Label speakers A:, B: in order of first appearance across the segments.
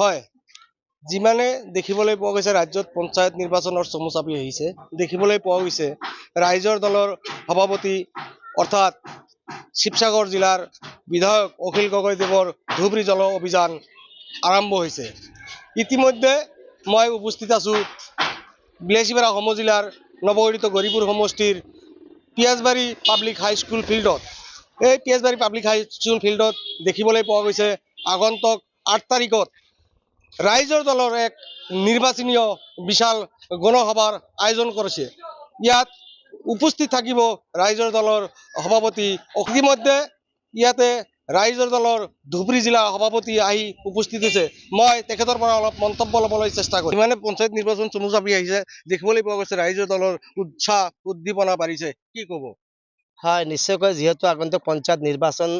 A: হয়, যিমানে দেখিবলৈ পোৱা গৈছে ৰাজ্যত পঞ্চায়ত নিৰ্বাচনৰ চমু চাপি আহিছে, দেখিবলৈ পোৱা গৈছে ৰাইজৰ দলৰ সভাপতি অৰ্থাৎ শিৱসাগৰ জিলাৰ বিধায়ক অখিল গগৈদেৱৰ ধুবুৰী জল অভিযান আৰম্ভ হৈছে। ইতিমধ্যে মই উপস্থিত আছোঁ বিলাসীপাৰা সমজিলাৰ নৱগঠিত গৌৰীপুৰ সমষ্টিৰ পিয়াজবাৰী পাব্লিক হাইস্কুল ফিল্ডত। এই পিয়াজবাৰী পাব্লিক হাইস্কুল ফিল্ডত দেখিবলৈ পোৱা গৈছে আগন্তুক 8 তাৰিখত ৰাইজৰ দলৰ এক নিৰ্বাচনীয় বিশাল গণসভাৰ আয়োজন কৰিছে। ইয়াত উপস্থিত থাকিব ৰাইজৰ দলৰ সভাপতি। ইতিমধ্যে ইয়াতে ৰাইজৰ দলৰ ধুবুৰী জিলা সভাপতি আহি উপস্থিত হৈছে। মই তেখেতৰ পৰা অলপ মন্তব্য ল'বলৈ চেষ্টা কৰিম। মানে পঞ্চায়ত নিৰ্বাচন চমু চাপি আহিছে, দেখিবলৈ পোৱা গৈছে ৰাইজৰ দলৰ উৎসাহ উদ্দীপনা বাঢ়িছে, কি ক'ব?
B: হয়, নিশ্চয়কৈ যিহেতু আগন্তুক পঞ্চায়ত নিৰ্বাচন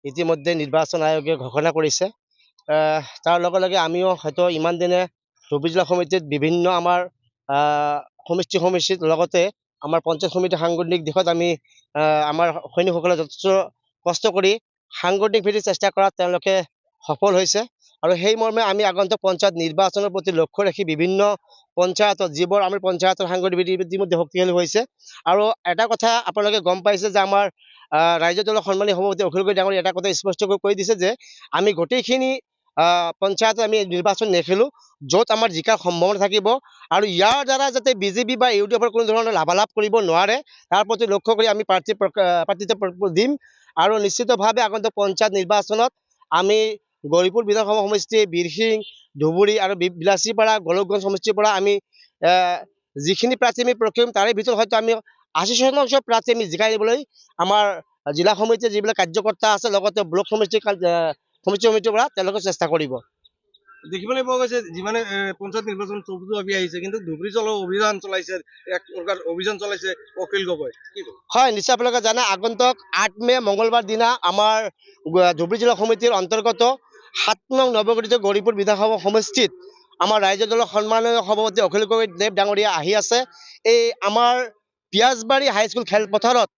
B: ইতিমধ্যে নিৰ্বাচন আয়োগে ঘোষণা কৰিছে, তাৰ লগে লগে আমিও হয়তো ইমান দিনে ধুবুৰী জিলা সমিতিত বিভিন্ন আমাৰ সমষ্টিৰ লগতে আমাৰ পঞ্চায়ত সমিতিৰ সাংগঠনিক দিশত আমি আমাৰ সৈনিকসকলে যথেষ্ট কষ্ট কৰি সাংগঠনিক ভিত্তিত চেষ্টা কৰাত তেওঁলোকে সফল হৈছে। আৰু সেই মৰ্মে আমি আগন্তুক পঞ্চায়ত নিৰ্বাচনৰ প্ৰতি লক্ষ্য ৰাখি বিভিন্ন পঞ্চায়তত যিবোৰ আমাৰ পঞ্চায়তৰ সাংগঠনিক ভিত্তি ইতিমধ্যে শক্তিশালী হৈছে। আৰু এটা কথা আপোনালোকে গম পাইছে যে আমাৰ ৰাইজৰ দলৰ সন্মানীয় সভাপতি অখিল গগৈ ডাঙৰীয়াই এটা কথা স্পষ্টকৈ কৈ দিছে যে আমি গোটেইখিনি পঞ্চায়তত আমি নিৰ্বাচন নেখেলোঁ য'ত আমাৰ জিকাৰ সম্ভাৱনা থাকিব, আৰু ইয়াৰ দ্বাৰা যাতে বিজেপি বা ইউডিএফৰ কোনো ধৰণৰ লাভালাভ কৰিব নোৱাৰে তাৰ প্ৰতি লক্ষ্য কৰি আমি প্ৰাৰ্থিত্ব দিম। আৰু নিশ্চিতভাৱে আগন্তুক পঞ্চায়ত নিৰ্বাচনত আমি গৌৰীপুৰ বিধানসভা সমষ্টি, বীৰসিং, ধুবুৰী আৰু বিলাসীপাৰা গোলকগঞ্জ সমষ্টিৰ পৰা আমি যিখিনি প্ৰাৰ্থী আমি প্ৰক্ৰিম তাৰে ভিতৰত হয়তো আমি 80% প্ৰাৰ্থী আমি জিকাই দিবলৈ আমাৰ জিলা সমিতিৰ যিবিলাক কাৰ্যকৰ্তা আছে লগতে ব্লক সমিতিৰ পৰা তেওঁলোকে চেষ্টা কৰিব।
A: দেখিবলৈ পোৱা গৈছে যিমানে পঞ্চায়ত নিৰ্বাচন চমু চাপি আহিছে, কিন্তু ধুবুৰী জল অভিযান চলাইছে, এক প্ৰকাৰ অভিযান চলাইছে অখিল গগৈ।
B: হয়, নিশ্চয় আপোনালোকে জানে আগন্তুক 8 মে মঙলবাৰ দিনা আমাৰ ধুবুৰী জিলা সমিতিৰ অন্তৰ্গত 7 নং নৱগঠিত গৌৰীপুৰ বিধানসভা সমষ্টিত আমাৰ ৰাইজৰ দলৰ সন্মানীয় সভাপতি অখিল গগৈ দেৱ ডাঙৰীয়া আহি আছে। এই আমাৰ পিয়াজবাৰী হাইস্কুল খেলপথাৰত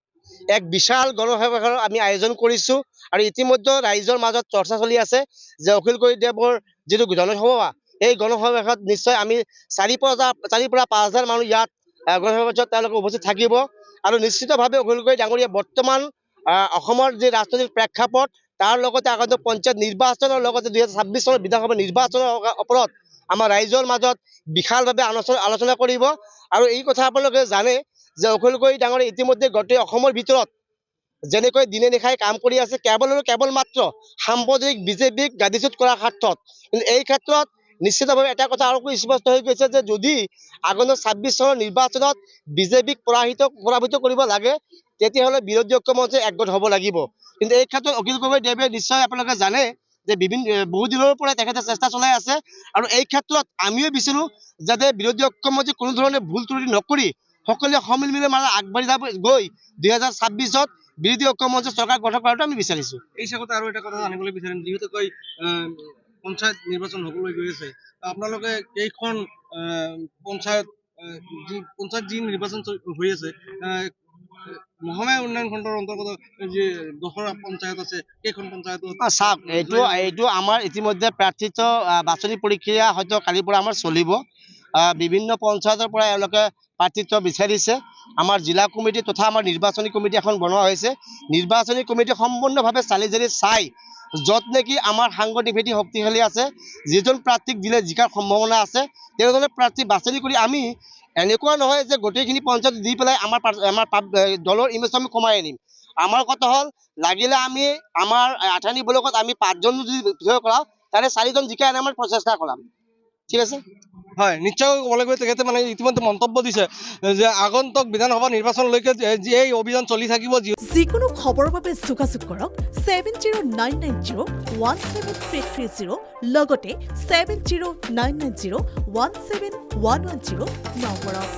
B: এক বিশাল গণসভাৰ আমি আয়োজন কৰিছোঁ। আৰু ইতিমধ্যে ৰাইজৰ মাজত চৰ্চা চলি আছে যে অখিল গগৈ দেৱৰ যিটো জনসভা, এই গণসভাত নিশ্চয় আমি 4,000 পৰা 5,000 মানুহ ইয়াত গণসভাত তেওঁলোকে উপস্থিত থাকিব। আৰু নিশ্চিতভাৱে অখিল গগৈ ডাঙৰীয়া বৰ্তমান অসমৰ যি ৰাজনৈতিক প্ৰেক্ষাপট তাৰ লগতে আগন্তুক পঞ্চায়ত নিৰ্বাচনৰ লগতে 2026 চনৰ বিধানসভা নিৰ্বাচনৰ ওপৰত আমাৰ ৰাইজৰ মাজত বিশালভাৱে আলোচনা কৰিব। আৰু এই কথা আপোনালোকে জানে যে অখিল গগৈ ডাঙৰীয়া ইতিমধ্যে গোটেই অসমৰ ভিতৰত যেনেকৈ দিনে নিশাই কাম কৰি আছে কেৱল মাত্ৰ সাম্প্ৰদায়িক বিজেপিক গাদীচ্যুত কৰাৰ স্বাৰ্থত। কিন্তু এই ক্ষেত্ৰত নিশ্চিতভাৱে এটা কথা আৰু স্পষ্ট হৈ গৈছে যে যদি আগন্তুক 26 চনৰ নিৰ্বাচনত বিজেপিক পৰাভূত কৰিব লাগে তেতিয়াহ'লে বিৰোধী ঐক্য মঞ্চে একগোট হ'ব লাগিব। কিন্তু এই ক্ষেত্ৰত অখিল গগৈ দেৱে নিশ্চয় আপোনালোকে জানে যে বহু দিনৰ পৰাই তেখেতে চেষ্টা চলাই আছে। আৰু এই ক্ষেত্ৰত আমিও বিচাৰোঁ যাতে বিৰোধী ঐক্য মঞ্চে কোনো ধৰণে ভুল ত্ৰুটি নকৰি সকলোৱে সমিলমিলে মানে আগবাঢ়ি গৈ 2026ত বিৰোধী ঐক্য মঞ্চ চৰকাৰ গঠন কৰাটো আমি বিচাৰিছোঁ।
A: এই চাগতে আৰু এটা কথা জানিবলৈ বিচাৰিম, যিহেতুকৈ পঞ্চায়ত নিৰ্বাচন হ'বলৈ গৈ আছে, আপোনালোকে কেইখন পঞ্চায়ত যি নিৰ্বাচন হৈ আছে, মহামায়া উন্নয়ন খণ্ডৰ অন্তৰ্গত যি 10টা পঞ্চায়ত আছে, কেইখন পঞ্চায়ত?
B: চাওক, এইটো আমাৰ ইতিমধ্যে প্ৰাৰ্থিত্ব বাছনি প্ৰক্ৰিয়া হয়তো কালিৰ পৰা আমাৰ চলিব। বিভিন্ন পঞ্চায়তৰ পৰা এওঁলোকে প্ৰাৰ্থিত্ব বিচাৰিছে। আমাৰ জিলা কমিটি তথা আমাৰ নিৰ্বাচনী কমিটি এখন বনোৱা হৈছে। নিৰ্বাচনী কমিটি সম্পূৰ্ণভাৱে চালি জাৰি চাই য'ত নেকি আমাৰ সাংগঠনিক ভিত্তি শক্তিশালী আছে, যিজন প্ৰাৰ্থীক দিলে জিকাৰ সম্ভাৱনা আছে তেনেধৰণে প্ৰাৰ্থী বাছনি কৰি আমি এনেকুৱা নহয় যে গোটেইখিনি পঞ্চায়ত দি পেলাই আমাৰ দলৰ ইমেজটো আমি কমাই আনিম। আমাৰ কথা হ'ল লাগিলে আমি আমাৰ 58 ব্লকত আমি 5 জন যদি বিজয় কৰাওঁ তাৰে 4 জন জিকাই আনি আমাৰ প্ৰচেষ্টা কৰাম। ঠিক আছে?
A: হয়, নিশ্চয় ক'বলৈ গৈ তেখেতে মানে ইতিমধ্যে মন্তব্য দিছে যে আগন্তুক বিধানসভা নিৰ্বাচনলৈকে এই অভিযান চলি থাকিব।
C: যিকোনো খবৰৰ বাবে যোগাযোগ কৰক 7099017330 লগতে 7099017110 নম্বৰত।